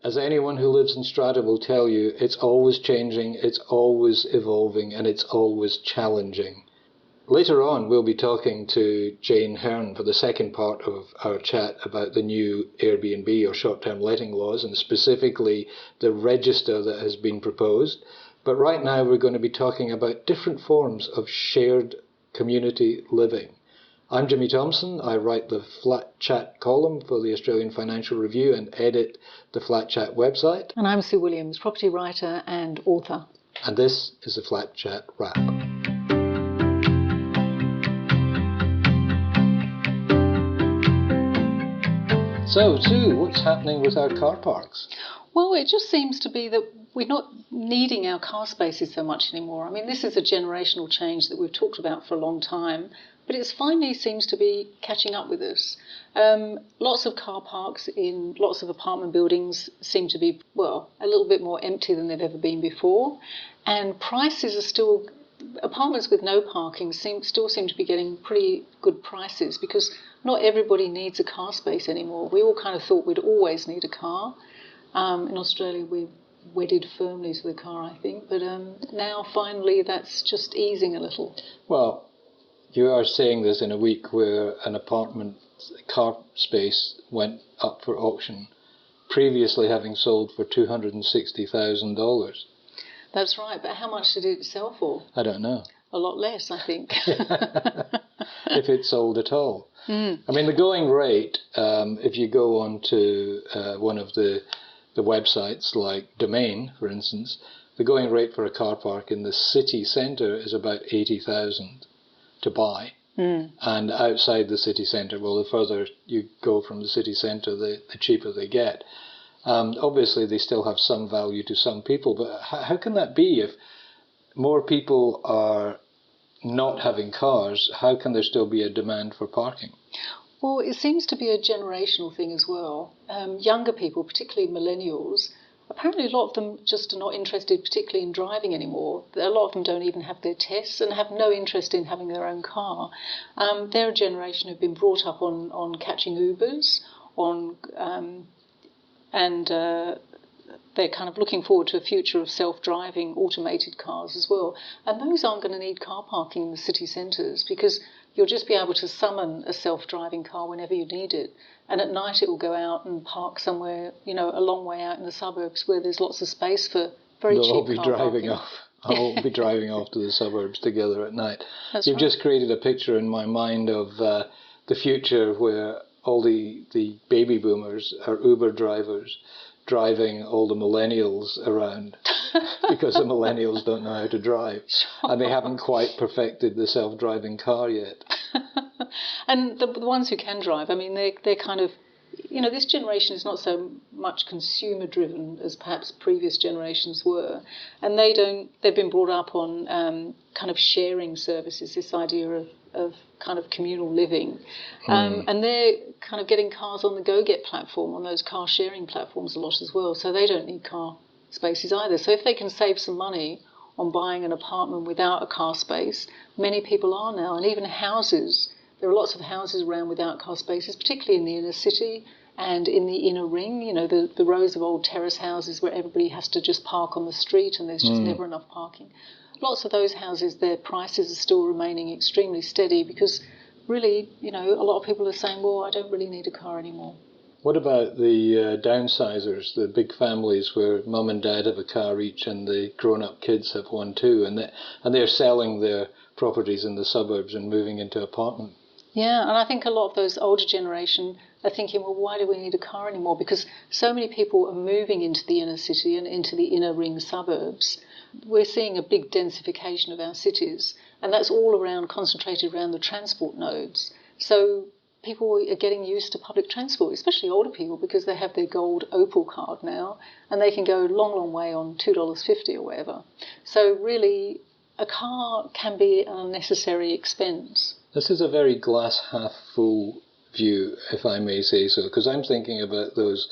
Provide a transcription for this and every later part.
As anyone who lives in Strata will tell you, it's always changing, it's always evolving, and it's always challenging. Later on, we'll be talking to Jane Hearn for the second part of our chat about the new Airbnb or short-term letting laws, and specifically the register that has been proposed. But right now, we're going to be talking about different forms of shared community living. I'm Jimmy Thompson. I write the Flat Chat column for the Australian Financial Review and edit the Flat Chat website. And I'm Sue Williams, property writer and author. And this is the Flat Chat Wrap. So, Sue, what's happening with our car parks? Well, it just seems to be that we're not needing our car spaces so much anymore. I mean, this is a generational change that we've talked about for a long time, but it finally seems to be catching up with us. Lots of car parks in lots of apartment buildings seem to be, well, a little bit more empty than they've ever been before. And prices are still, apartments with no parking still seem to be getting pretty good prices because not everybody needs a car space anymore. We all kind of thought we'd always need a car. In Australia, we're wedded firmly to the car, I think. But now, finally, that's just easing a little. Well, you are saying this in a week where an apartment car space went up for auction, previously having sold for $260,000. That's right, but how much did it sell for? I don't know. A lot less, I think. If it sold at all. I mean, the going rate, if you go on to one of the websites like Domain, for instance, the going rate for a car park in the city centre is about $80,000 to buy. And outside the city centre, well, the further you go from the city centre, the cheaper they get. Obviously, they still have some value to some people, but how can that be if more people are not having cars? How can there still be a demand for parking? Well, it seems to be a generational thing as well. Younger people, particularly millennials, apparently a lot of them just are not interested particularly in driving anymore. A lot of them don't even have their tests and have no interest in having their own car. They're a generation who've been brought up on catching Ubers, they're kind of looking forward to a future of self-driving automated cars as well. And those aren't going to need car parking in the city centres because you'll just be able to summon a self-driving car whenever you need it. And at night it will go out and park somewhere, a long way out in the suburbs where there's lots of space for very cheap car parking. I'll be driving off to the suburbs together at night. That's You've right. just created a picture in my mind of the future where all the baby boomers are Uber drivers driving all the millennials around because the millennials don't know how to drive and they haven't quite perfected the self-driving car yet. And the ones who can drive, I mean, they're kind of, this generation is not so much consumer driven as perhaps previous generations were, and they've been brought up on kind of sharing services, this idea of kind of communal living, and they're kind of getting cars on the GoGet platform, on those car sharing platforms a lot as well, so they don't need car spaces either. So if they can save some money on buying an apartment without a car space, many people are now, and even houses. There are lots of houses around without car spaces, particularly in the inner city and in the inner ring, the rows of old terrace houses where everybody has to just park on the street and there's just never enough parking. Lots of those houses, their prices are still remaining extremely steady because really, a lot of people are saying, well, I don't really need a car anymore. What about the downsizers, the big families where mum and dad have a car each and the grown-up kids have one too, and they're selling their properties in the suburbs and moving into apartments? Yeah, and I think a lot of those older generation are thinking, well, why do we need a car anymore? Because so many people are moving into the inner city and into the inner ring suburbs. We're seeing a big densification of our cities, and that's all concentrated around the transport nodes. So people are getting used to public transport, especially older people, because they have their gold Opal card now, and they can go a long, long way on $2.50 or whatever. So really, a car can be an unnecessary expense. This is a very glass half full view, if I may say so, because I'm thinking about those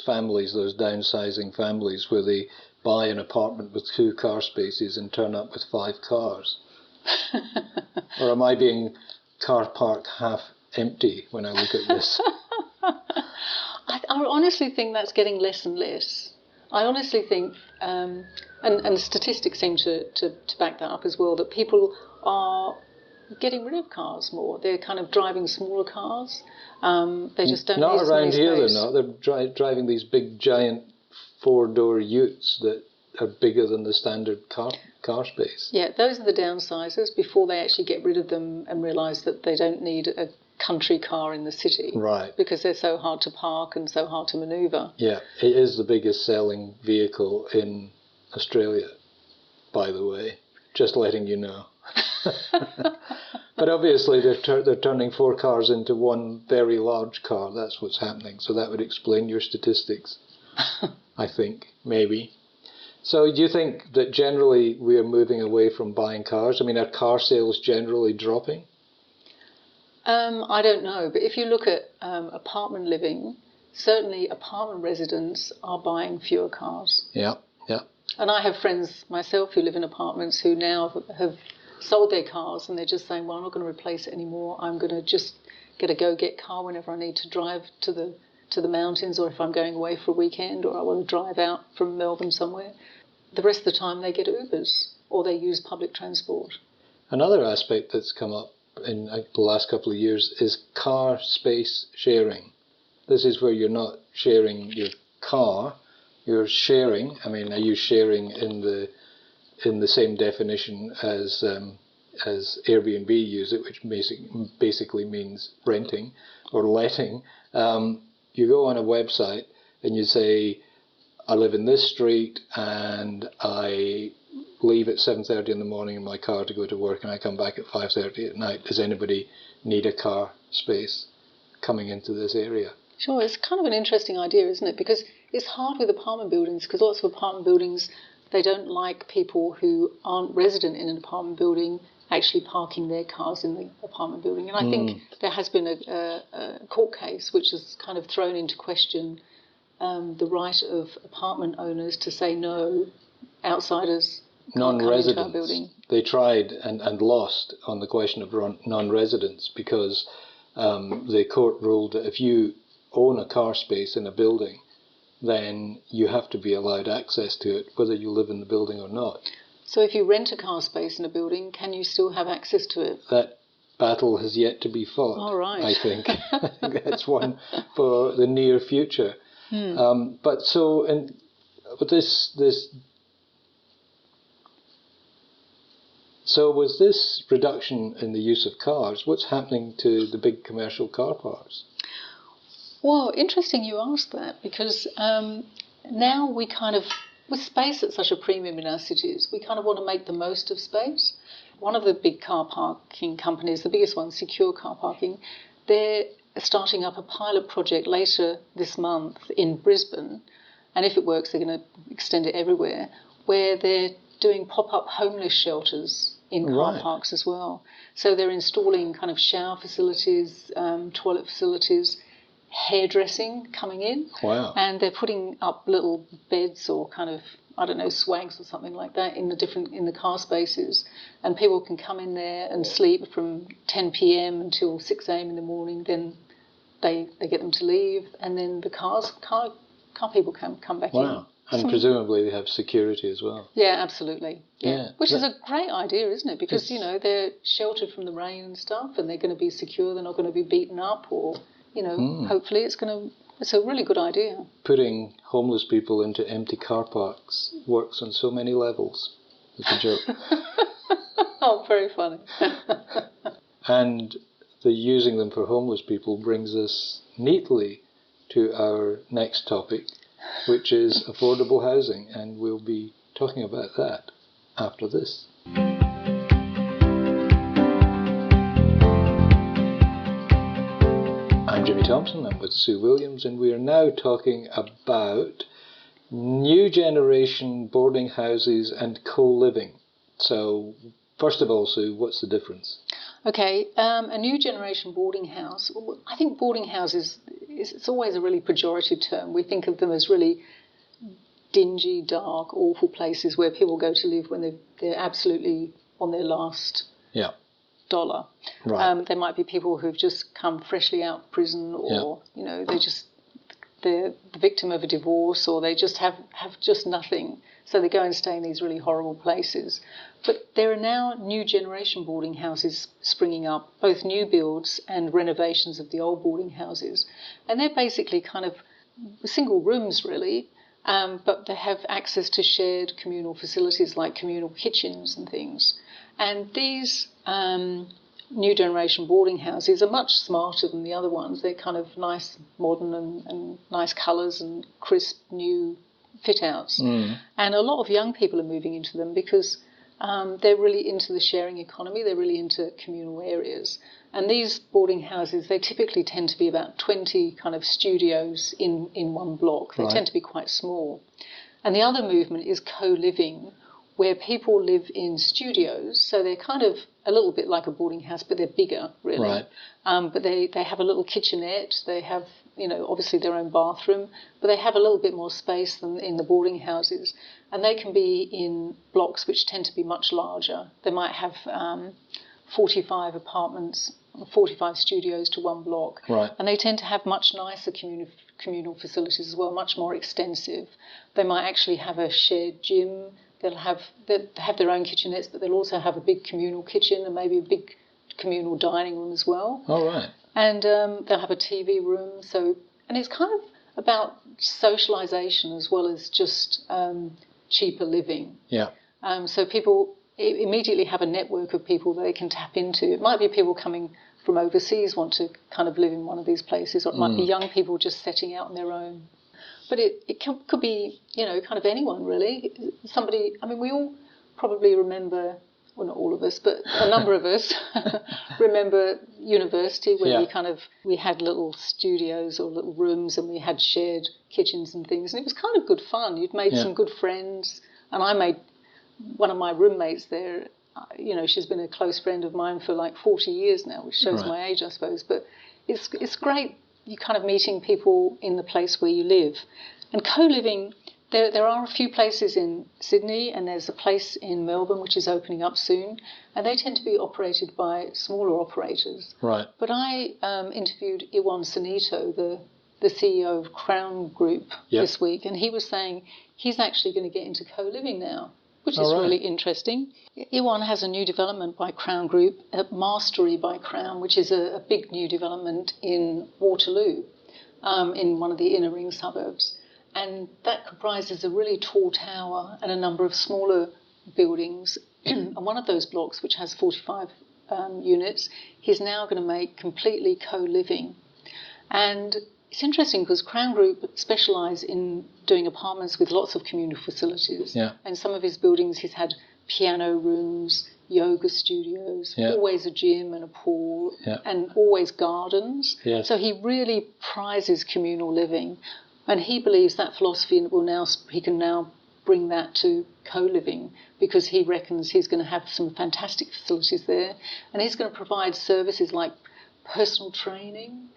families, those downsizing families where they buy an apartment with 2 car spaces and turn up with 5 cars. Or am I being car park half empty when I look at this? I I honestly think that's getting less and less. I honestly think, and statistics seem to back that up as well, that people are getting rid of cars more. They're kind of driving smaller cars. They just don't Not need as many around here, space. they're not. They're driving these big, giant four-door utes that are bigger than the standard car space. Yeah, those are the downsizers before they actually get rid of them and realise that they don't need a country car in the city. Right. Because they're so hard to park and so hard to manoeuvre. Yeah, it is the biggest selling vehicle in Australia, by the way. Just letting you know. But obviously they're turning 4 cars into one very large car. That's what's happening. So that would explain your statistics, I think, maybe. So do you think that generally we are moving away from buying cars? I mean, are car sales generally dropping? I don't know, but if you look at apartment living, certainly apartment residents are buying fewer cars. Yeah, yeah. And I have friends myself who live in apartments who now have sold their cars and they're just saying, well, I'm not going to replace it anymore. I'm going to just get a go-get car whenever I need to drive to the mountains, or if I'm going away for a weekend, or I want to drive out from Melbourne somewhere. The rest of the time they get Ubers or they use public transport. Another aspect that's come up in the last couple of years is car space sharing. This is where you're not sharing your car, you're sharing. I mean, I use sharing in the same definition as Airbnb use it, which basically means renting or letting. You go on a website and you say, I live in this street and I leave at 7:30 in the morning in my car to go to work and I come back at 5:30 at night. Does anybody need a car space coming into this area? Sure, it's kind of an interesting idea, isn't it? Because it's hard with apartment buildings, because lots of apartment buildings, they don't like people who aren't resident in an apartment building actually parking their cars in the apartment building. And I think there has been a court case which has kind of thrown into question the right of apartment owners to say no, outsiders can't come into our building. They tried and lost on the question of non-residents because the court ruled that if you own a car space in a building, then you have to be allowed access to it, whether you live in the building or not. So if you rent a car space in a building, can you still have access to it? That battle has yet to be fought, All right. I think. I think that's one for the near future. But with this reduction in the use of cars, what's happening to the big commercial car parks? Well, interesting you asked that, because now we kind of, with space at such a premium in our cities, we kind of want to make the most of space. One of the big car parking companies, the biggest one, Secure Car Parking, they're starting up a pilot project later this month in Brisbane, and if it works, they're going to extend it everywhere, where they're doing pop-up homeless shelters in car parks as well. So they're installing kind of shower facilities, toilet facilities, hairdressing coming in. Wow. And they're putting up little beds or kind of, I don't know, swags or something like that in the car spaces, and people can come in there and sleep from 10 p.m. until 6 a.m. in the morning. Then they get them to leave, and then the car people can come back in. Wow. And presumably they have security as well. Yeah, absolutely. Yeah. Which is a great idea, isn't it? Because, they're sheltered from the rain and stuff, and they're going to be secure. They're not going to be beaten up, or, hopefully it's a really good idea. Putting homeless people into empty car parks works on so many levels. It's a joke. Oh, very funny. And the using them for homeless people brings us neatly to our next topic, which is affordable housing, and we'll be talking about that after this. I'm Jimmy Thompson, I'm with Sue Williams, and we are now talking about new generation boarding houses and co-living. So, first of all, Sue, what's the difference? Okay, a new generation boarding house. I think boarding houses, it's always a really pejorative term. We think of them as really dingy, dark, awful places where people go to live when they're absolutely on their last dollar. Right. There might be people who've just come freshly out of prison, or they're just they're the victim of a divorce, or they just have just nothing. So they go and stay in these really horrible places. But there are now new generation boarding houses springing up, both new builds and renovations of the old boarding houses. And they're basically kind of single rooms, really, but they have access to shared communal facilities like communal kitchens and things. And these new generation boarding houses are much smarter than the other ones. They're kind of nice, modern and nice colours and crisp new fit-outs. And a lot of young people are moving into them because they're really into the sharing economy. They're really into communal areas. And these boarding houses, they typically tend to be about 20 kind of studios in one block. They tend to be quite small. And the other movement is co-living, where people live in studios. So they're kind of a little bit like a boarding house, but they're bigger, really. Right. But they have a little kitchenette. They have, obviously their own bathroom, but they have a little bit more space than in the boarding houses. And they can be in blocks which tend to be much larger. They might have 45 apartments, 45 studios to one block. Right. And they tend to have much nicer communal facilities as well, much more extensive. They might actually have a shared gym. They'll have their own kitchenettes, but they'll also have a big communal kitchen and maybe a big communal dining room as well. Oh, right. And they'll have a TV room. And it's kind of about socialisation as well as just cheaper living. Yeah. So people immediately have a network of people that they can tap into. It might be people coming from overseas want to kind of live in one of these places, or it might be young people just setting out on their own. But it could be, kind of anyone, really. Somebody, we all probably remember, well, not all of us, but a number of us remember university where we had little studios or little rooms and we had shared kitchens and things. And it was kind of good fun. You'd made some good friends. And I made one of my roommates there, she's been a close friend of mine for like 40 years now, which shows my age, I suppose. But it's great. You're kind of meeting people in the place where you live. And co-living, there are a few places in Sydney, and there's a place in Melbourne which is opening up soon, and they tend to be operated by smaller operators. Right. But I interviewed Iwan Sunito, the CEO of Crown Group, this week, and he was saying he's actually going to get into co-living now, which is really interesting. Iwan has a new development by Crown Group, Mastery by Crown, which is a big new development in Waterloo, in one of the inner ring suburbs. And that comprises a really tall tower and a number of smaller buildings. And one of those blocks, which has 45 units, he's now going to make completely co-living. And it's interesting because Crown Group specialise in doing apartments with lots of communal facilities. Yeah. And some of his buildings, he's had piano rooms, yoga studios, always a gym and a pool, and always gardens. Yes. So he really prizes communal living. And he believes that philosophy he can now bring that to co-living, because he reckons he's going to have some fantastic facilities there. And he's going to provide services like personal training,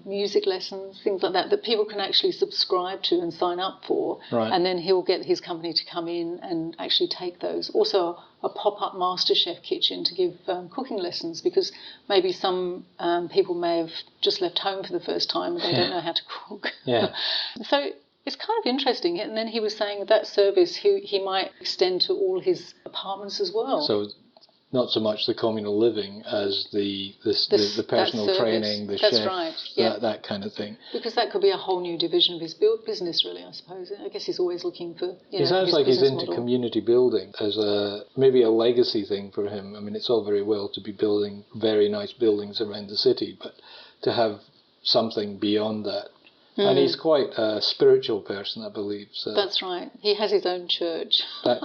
music lessons, things like that people can actually subscribe to and sign up for. Right. And then he'll get his company to come in and actually take those. Also a pop-up MasterChef kitchen to give cooking lessons, because maybe some people may have just left home for the first time and they don't know how to cook. Yeah. So it's kind of interesting. And then he was saying that service he might extend to all his apartments as well. So not so much the communal living as the personal training, the chef, that kind of thing. Because that could be a whole new division of his business, really, I suppose. I guess he's always looking for. He sounds like he's into community building as maybe a legacy thing for him. It's all very well to be building very nice buildings around the city, but to have something beyond that. And he's quite a spiritual person, I believe. So that's right. He has his own church. That's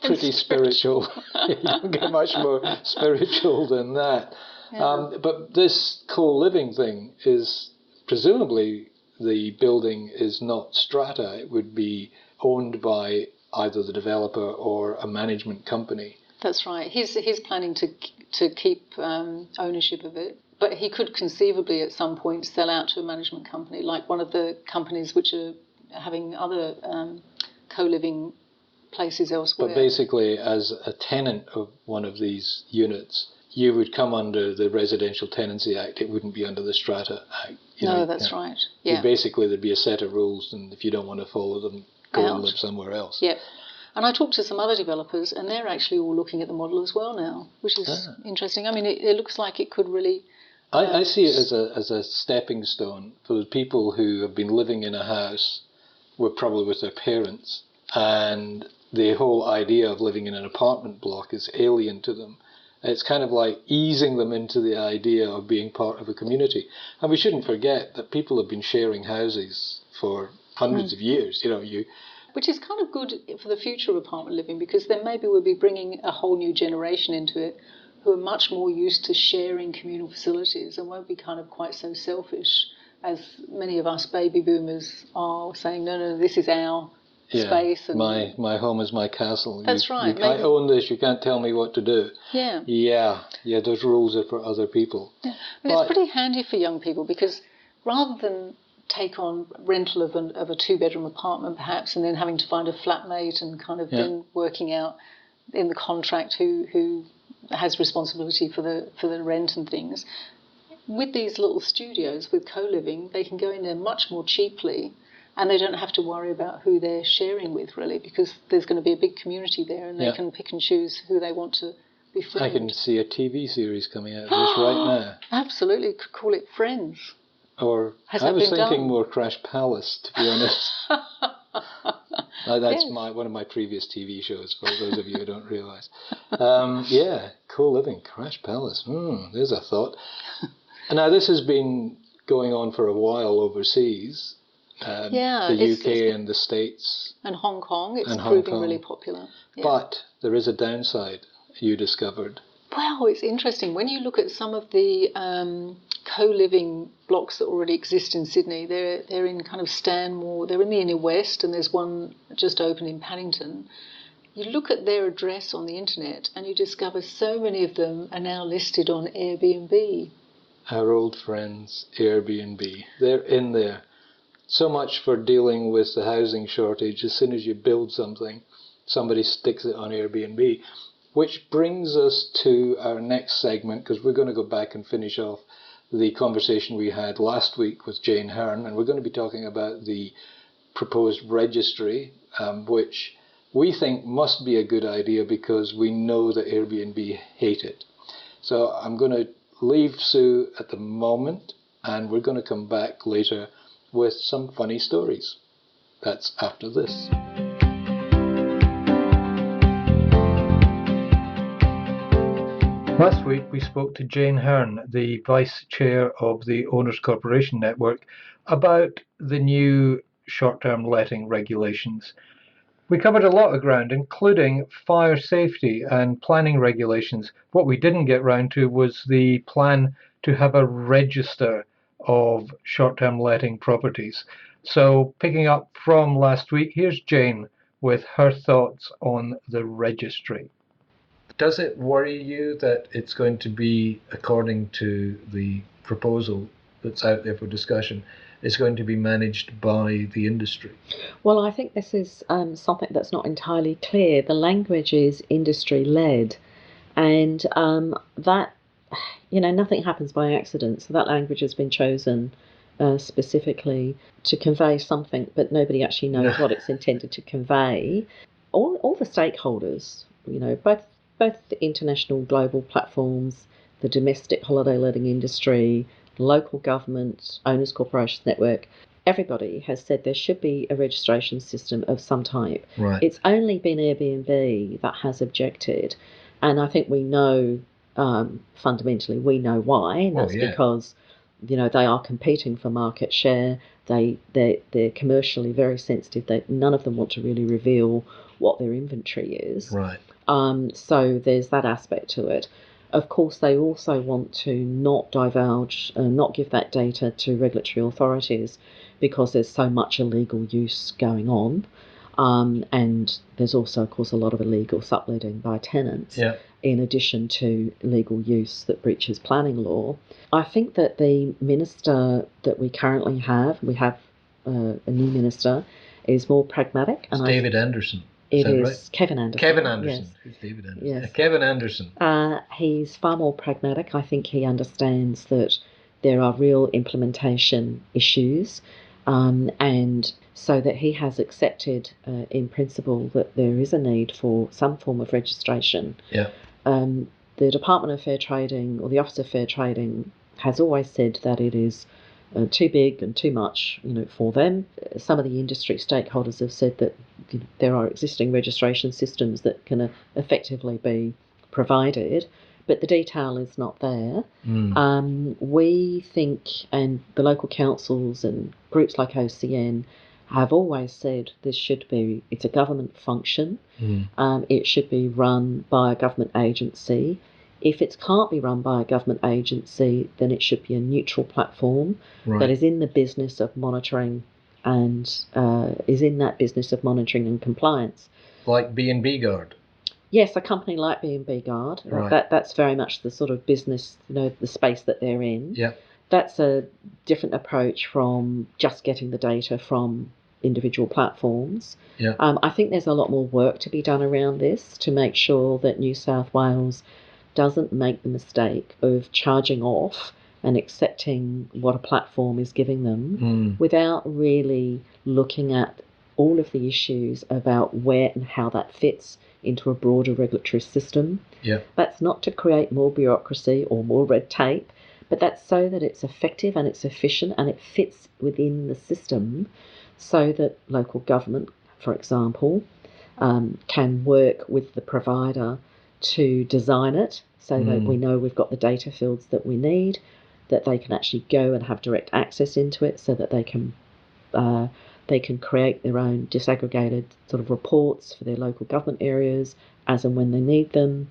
pretty spiritual. You don't get much more spiritual than that. Yeah. But this co-living thing is, presumably, the building is not strata. It would be owned by either the developer or a management company. That's right. He's planning to keep ownership of it. But he could conceivably at some point sell out to a management company, like one of the companies which are having other co-living places elsewhere. But basically, as a tenant of one of these units, you would come under the Residential Tenancy Act. It wouldn't be under the Strata Act. That's right. Yeah. Basically, there'd be a set of rules, and if you don't want to follow them, go and live somewhere else. Yep. And I talked to some other developers, and they're actually all looking at the model as well now, which is interesting. I mean, it looks like it could really... I see it as a stepping stone for the people who have been living in a house, probably with their parents, and the whole idea of living in an apartment block is alien to them. It's kind of like easing them into the idea of being part of a community. And we shouldn't forget that people have been sharing houses for hundreds of years. Which is kind of good for the future of apartment living, because then maybe we'll be bringing a whole new generation into it who are much more used to sharing communal facilities and won't be kind of quite so selfish as many of us baby boomers are, saying, no, this is our space. And my home is my castle. That's right. I own this. You can't tell me what to do. Yeah. Those rules are for other people. Yeah. But it's pretty handy for young people, because rather than take on rental of a 2-bedroom apartment perhaps, and then having to find a flatmate and kind of then working out in the contract who has responsibility for the rent and things, with these little studios with co-living, they can go in there much more cheaply, and they don't have to worry about who they're sharing with, really, because there's going to be a big community there, and they can pick and choose who they want to befriend. I can see a TV series coming out of this right now. Absolutely. Could call it Friends. Or I was thinking more Crash Palace, to be honest. That's one of my previous TV shows, for those of you who don't realise. Co-living, Crash Palace. There's a thought. Now, this has been going on for a while overseas. The UK and the States. And Hong Kong. It's proving really popular. Yeah. But there is a downside, you discovered. Well, it's interesting. When you look at some of the co-living blocks that already exist in Sydney, they're in kind of Stanmore, they're in the inner west, and there's one just open in Paddington. You look at their address on the internet and you discover so many of them are now listed on Airbnb. Our old friends, Airbnb. They're in there. So much for dealing with the housing shortage. As soon as you build something, somebody sticks it on Airbnb. Which brings us to our next segment, because we're going to go back and finish off the conversation we had last week with Jane Hearn, and we're going to be talking about the proposed registry, which we think must be a good idea because we know that Airbnb hate it. So I'm going to leave Sue at the moment, and we're going to come back later with some funny stories. That's after this. Last week we spoke to Jane Hearn, the Vice Chair of the Owners Corporation Network, about the new short-term letting regulations. We covered a lot of ground, including fire safety and planning regulations. What we didn't get round to was the plan to have a register of short-term letting properties. So picking up from last week, here's Jane with her thoughts on the registry. Does it worry you that it's going to be, according to the proposal that's out there for discussion, it's going to be managed by the industry? Well, I think this is something that's not entirely clear. The language is industry-led, and that, nothing happens by accident. So that language has been chosen specifically to convey something, but nobody actually knows what it's intended to convey. All the stakeholders, both the international global platforms, the domestic holiday letting industry, local government, Owners Corporations Network, everybody has said there should be a registration system of some type. Right. It's only been Airbnb that has objected, and I think we know, fundamentally, we know why, and that's because, they are competing for market share. They're commercially very sensitive. None of them want to really reveal what their inventory is. Right. So there's that aspect to it. Of course, they also want to not divulge, not give that data to regulatory authorities because there's so much illegal use going on. And there's also, of course, a lot of illegal subletting by tenants, in addition to legal use that breaches planning law. I think that the minister that we currently have, a new minister, is more pragmatic. It's David Anderson. It is right? Kevin Anderson. Kevin Anderson. Yes. Who's David Anderson? Yes. Kevin Anderson. He's far more pragmatic. I think he understands that there are real implementation issues, and so that he has accepted in principle that there is a need for some form of registration. Yeah. The Department of Fair Trading, or the Office of Fair Trading, has always said that it is too big and too much, for them. Some of the industry stakeholders have said that there are existing registration systems that can effectively be provided, but the detail is not there. We think, and the local councils and groups like OCN have always said it's a government function. It should be run by a government agency. If it can't be run by a government agency, then it should be a neutral platform that is in the business of monitoring and compliance. Like B&B Guard. Yes, a company like B&B Guard. Right. That's very much the sort of business, the space that they're in. Yeah. That's a different approach from just getting the data from individual platforms. Yeah. I think there's a lot more work to be done around this to make sure that New South Wales doesn't make the mistake of charging off and accepting what a platform is giving them without really looking at all of the issues about where and how that fits into a broader regulatory system. Yeah. That's not to create more bureaucracy or more red tape, but that's so that it's effective and it's efficient and it fits within the system, so that local government, for example, can work with the provider to design it so that we know we've got the data fields that we need, that they can actually go and have direct access into it, so that they can create their own disaggregated sort of reports for their local government areas as and when they need them.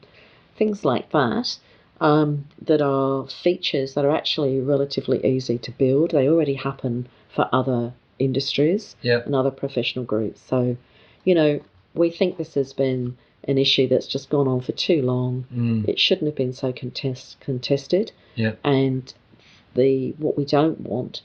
Things like that, that are features that are actually relatively easy to build. They already happen for other industries and other professional groups. So, we think this has been an issue that's just gone on for too long. It shouldn't have been so contested. Yeah. And what we don't want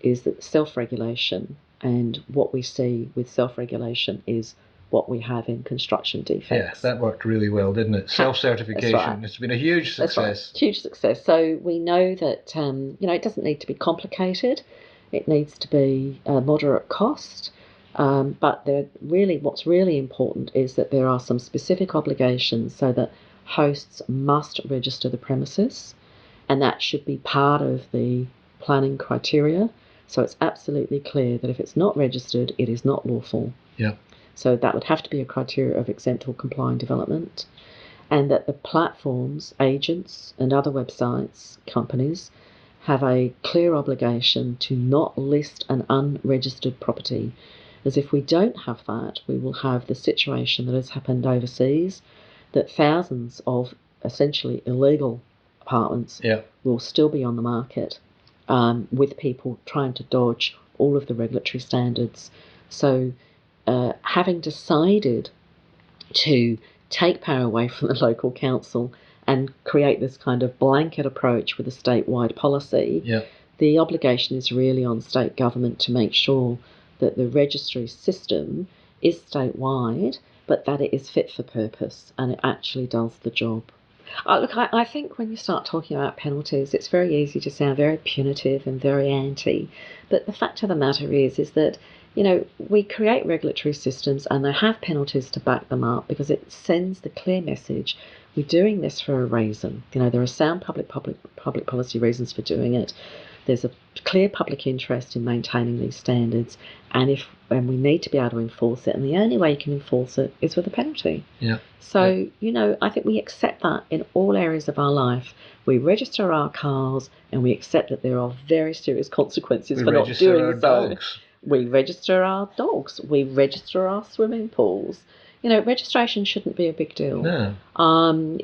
is that self-regulation, and what we see with self-regulation is what we have in construction defects. Yes, that worked really well, didn't it? Self-certification. That's right. It's been a huge success. That's right. Huge success. So we know that it doesn't need to be complicated. It needs to be a moderate cost. But what's really important is that there are some specific obligations, so that hosts must register the premises, and that should be part of the planning criteria. So it's absolutely clear that if it's not registered, it is not lawful. Yeah. So that would have to be a criteria of exempt or compliant development, and that the platforms, agents and other websites, companies, have a clear obligation to not list an unregistered property. As if we don't have that, we will have the situation that has happened overseas, that thousands of essentially illegal apartments will still be on the market, with people trying to dodge all of the regulatory standards. So having decided to take power away from the local council and create this kind of blanket approach with a statewide policy, the obligation is really on state government to make sure that the registry system is statewide, but that it is fit for purpose and it actually does the job. I think when you start talking about penalties, it's very easy to sound very punitive and very anti, but the fact of the matter is that we create regulatory systems and they have penalties to back them up, because it sends the clear message: we're doing this for a reason. There are sound public policy reasons for doing it. There's a clear public interest in maintaining these standards, and we need to be able to enforce it, and the only way you can enforce it is with a penalty. So, I think we accept that in all areas of our life. We register our cars, and we accept that there are very serious consequences for not doing so. We register our dogs. We register our swimming pools. Registration shouldn't be a big deal. No.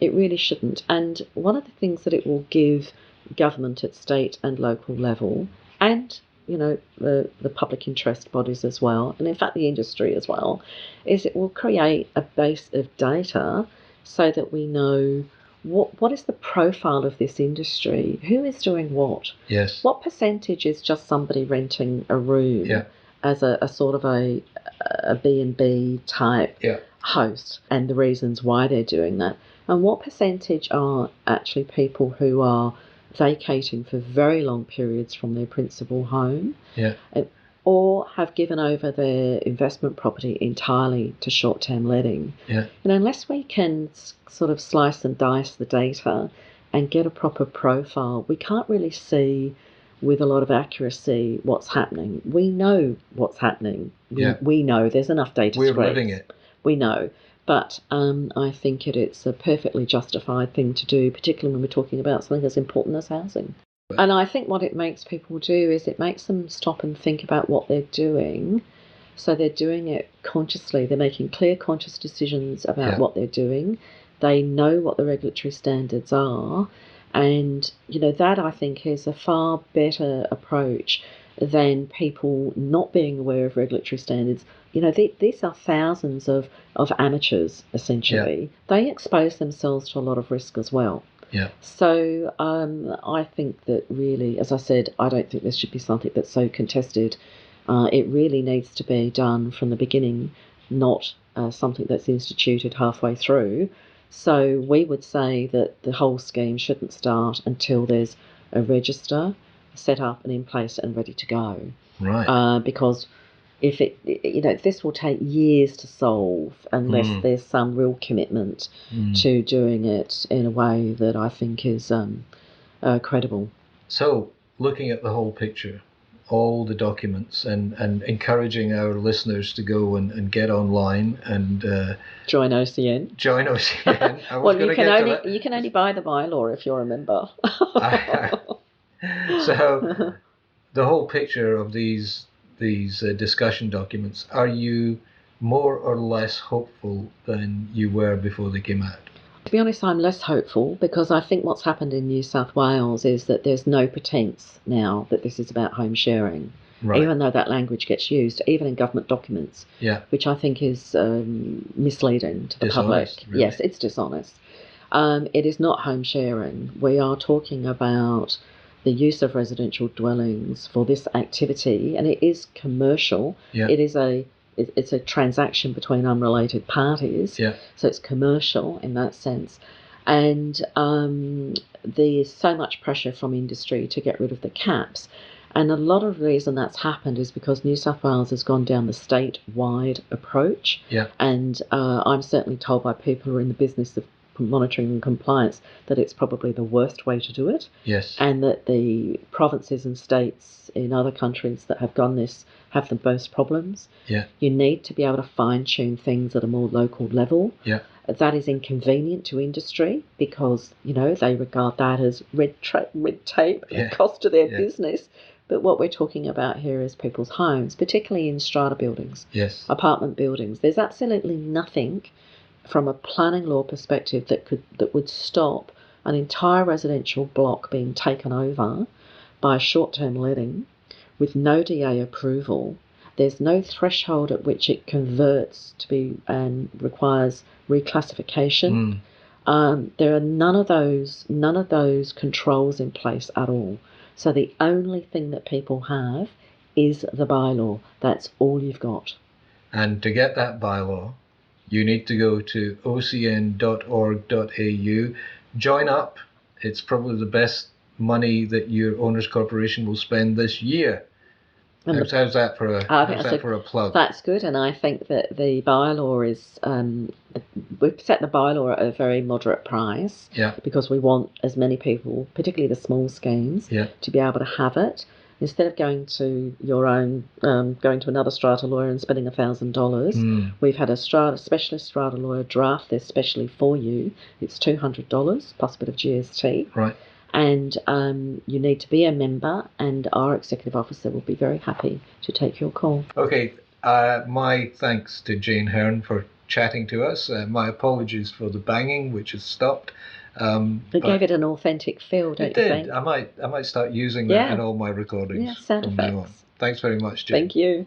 It really shouldn't. And one of the things that it will give government at state and local level, and the public interest bodies as well, and in fact the industry as well, is it will create a base of data so that we know what is the profile of this industry, who is doing what, yes, what percentage is just somebody renting a room, as a sort of a B&B type host, and the reasons why they're doing that, and what percentage are actually people who are vacating for very long periods from their principal home, or have given over their investment property entirely to short-term letting. Unless we can sort of slice and dice the data and get a proper profile, we can't really see with a lot of accuracy what's happening. We know what's happening. We know there's enough data. We're living it. We know. But I think it's a perfectly justified thing to do, particularly when we're talking about something as important as housing. And I think what it makes people do is it makes them stop and think about what they're doing. So they're doing it consciously. They're making clear, conscious decisions about what they're doing. They know what the regulatory standards are. And, that I think is a far better approach than people not being aware of regulatory standards. These are thousands of amateurs, essentially. They expose themselves to a lot of risk as well. So I think that really, as I said, I don't think this should be something that's so contested. It really needs to be done from the beginning, not something that's instituted halfway through. So we would say that the whole scheme shouldn't start until there's a register set up and in place and ready to go. Right. Because if this will take years to solve unless there's some real commitment to doing it in a way that I think is credible. So, looking at the whole picture, all the documents, and encouraging our listeners to go and get online and join OCN. Join OCN. Well, you can only buy the bylaw if you're a member. So, the whole picture of these discussion documents, are you more or less hopeful than you were before they came out? To be honest, I'm less hopeful, because I think what's happened in New South Wales is that there's no pretense now that this is about home sharing, even though that language gets used, even in government documents, which I think is misleading to the public. Really. Yes, it's dishonest. It is not home sharing. We are talking about the use of residential dwellings for this activity, and it is commercial. It is it's a transaction between unrelated parties, so it's commercial in that sense. And there's so much pressure from industry to get rid of the caps. And a lot of the reason that's happened is because New South Wales has gone down the state-wide approach. And I'm certainly told by people who are in the business of monitoring and compliance that it's probably the worst way to do it. And that the provinces and states in other countries that have done this have the most problems. You need to be able to fine-tune things at a more local level. That is inconvenient to industry because, they regard that as red tape and cost to their business. But what we're talking about here is people's homes, particularly in strata buildings, apartment buildings. There's absolutely nothing from a planning law perspective that would stop an entire residential block being taken over by short-term letting with no DA approval. There's no threshold at which it converts to be and requires reclassification. There are none of those controls in place at all. So the only thing that people have is the bylaw. That's all you've got. And to get that bylaw, you need to go to ocn.org.au, join up. It's probably the best money that your Owners Corporation will spend this year. How's that for a plug? That's good, and I think that the bylaw is, we've set the bylaw at a very moderate price because we want as many people, particularly the small schemes, to be able to have it. Instead of going to going to another strata lawyer and spending $1,000, we've had a specialist strata lawyer draft this specially for you. It's $200 plus a bit of GST. Right. And you need to be a member, and our executive officer will be very happy to take your call. Okay. My thanks to Jane Hearn for chatting to us. My apologies for the banging, which has stopped. It gave it an authentic feel, don't you think? I might start using that in all my recordings. Yeah, sound effects. Now on. Thanks very much, Jane. Thank you.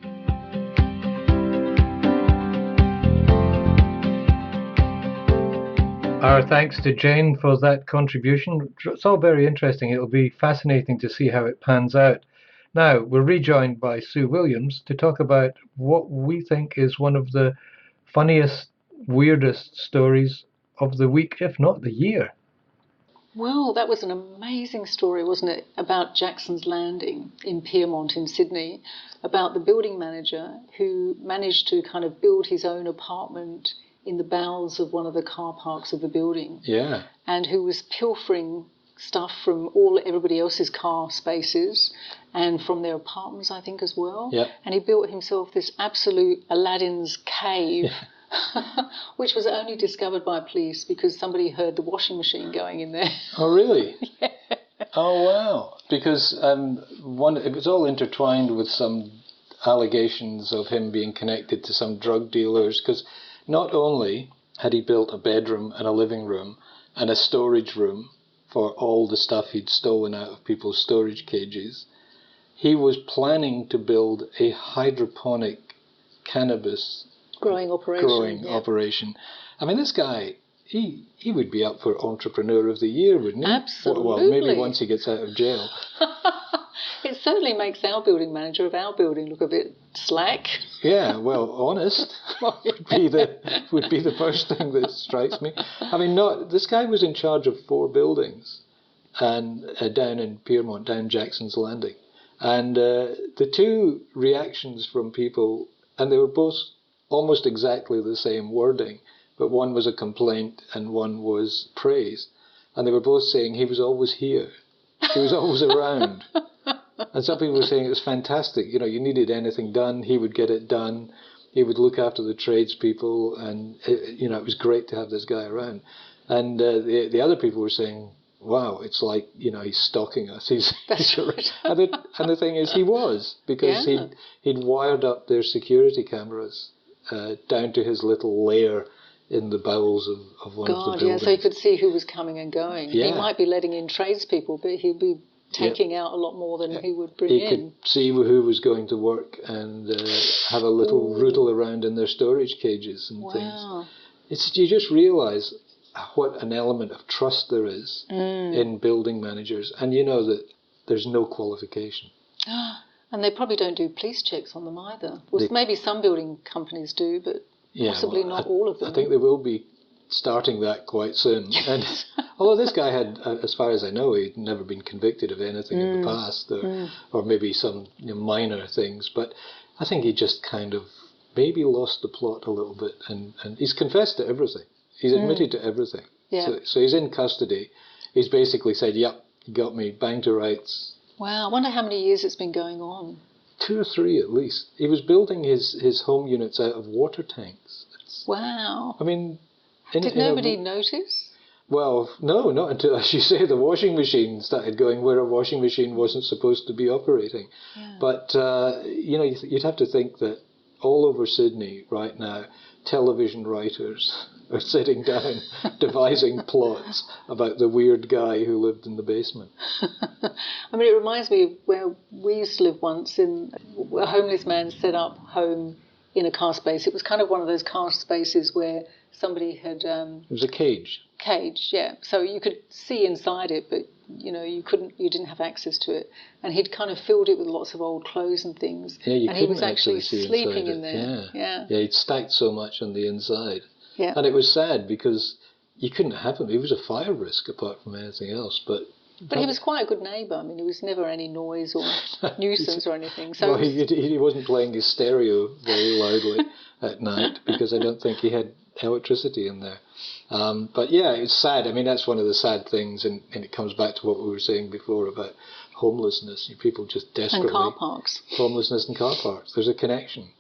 Our thanks to Jane for that contribution. It's all very interesting. It'll be fascinating to see how it pans out. Now, we're rejoined by Sue Williams to talk about what we think is one of the funniest, weirdest stories of the week, if not the year. Well, that was an amazing story, wasn't it, about Jackson's Landing in Piermont in Sydney, about the building manager who managed to kind of build his own apartment in the bowels of one of the car parks of the building. Yeah. And who was pilfering stuff from everybody else's car spaces and from their apartments, I think, as well. Yeah. And he built himself this absolute Aladdin's cave. Which was only discovered by police because somebody heard the washing machine going in there. Oh, really? Yeah. Oh, wow. Because it was all intertwined with some allegations of him being connected to some drug dealers, because not only had he built a bedroom and a living room and a storage room for all the stuff he'd stolen out of people's storage cages, he was planning to build a hydroponic cannabis growing operation. I mean, this guy, he would be up for Entrepreneur of the Year, wouldn't he? Absolutely. Well, maybe once he gets out of jail. It certainly makes our building manager of our building look a bit slack. Yeah, well, honest would be the first thing that strikes me. I mean, this guy was in charge of 4 buildings, and down in Piermont, down Jackson's Landing, and the 2 reactions from people, and they were both almost exactly the same wording, but one was a complaint and one was praise. And they were both saying he was always here. He was always around. And some people were saying it was fantastic. You know, you needed anything done, he would get it done. He would look after the tradespeople, and it was great to have this guy around. And the other people were saying, wow, it's like, he's stalking us. That's right. and the thing is, he was, because he'd wired up their security cameras down to his little lair in the bowels of one of the buildings. Yeah, so he could see who was coming and going. Yeah. He might be letting in tradespeople, but he'd be taking out a lot more than he would bring in. He could see who was going to work and have a little rootle around in their storage cages and things. You just realise what an element of trust there is in building managers, and you know that there's no qualification. And they probably don't do police checks on them either. Well, maybe some building companies do, but possibly not all of them. I think they will be starting that quite soon. And although this guy had, as far as I know, he'd never been convicted of anything in the past, or maybe some minor things, but I think he just kind of maybe lost the plot a little bit, and he's confessed to everything. He's admitted to everything. Yeah. So he's in custody. He's basically said, yep, you got me, bang to rights. Wow, I wonder how many years it's been going on. 2 or 3 at least. He was building his home units out of water tanks. Wow. I mean... Did nobody notice? Well, no, not until, as you say, the washing machine started going where a washing machine wasn't supposed to be operating. Yeah. But, you'd have to think that all over Sydney right now, television writers are sitting down devising plots about the weird guy who lived in the basement. I mean, it reminds me of where we used to live once. A homeless man set up home in a car space. It was kind of one of those car spaces where somebody had... it was a cage. Cage, yeah. So you could see inside it, but you didn't have access to it. And he'd kind of filled it with lots of old clothes and things. Yeah, you and couldn't he was actually sleeping in there. Yeah, he'd stacked so much on the inside. Yeah. And it was sad because you couldn't have him. He was a fire risk apart from anything else. But he was quite a good neighbour. I mean, there was never any noise or nuisance or anything. So well, he wasn't playing his stereo very loudly at night because I don't think he had electricity in there. But yeah, it's sad. I mean, that's one of the sad things, and it comes back to what we were saying before about homelessness. People just desperately... And car parks. Homelessness and car parks. There's a connection.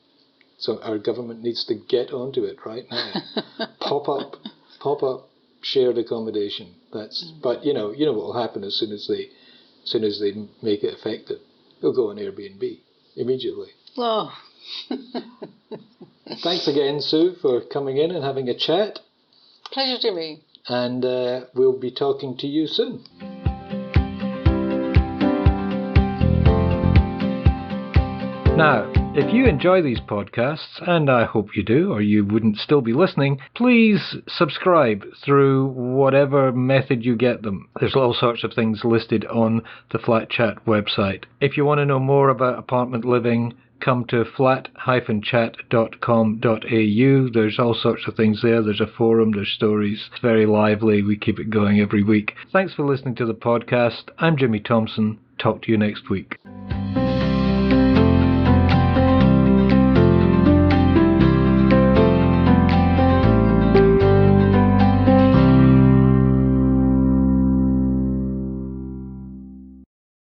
So our government needs to get onto it right now. Pop up shared accommodation. But you know what will happen as soon as they make it effective. They'll go on Airbnb immediately. Oh. Thanks again, Sue, for coming in and having a chat. Pleasure, Jimmy. And we'll be talking to you soon. Now, If you enjoy these podcasts, and I hope you do, or you wouldn't still be listening, please subscribe through whatever method you get them. There's all sorts of things listed on the Flat Chat website. If you want to know more about apartment living, come to flat-chat.com.au. There's all sorts of things there. There's a forum, there's stories. It's very lively. We keep it going every week. Thanks for listening to the podcast. I'm Jimmy Thompson. Talk to you next week.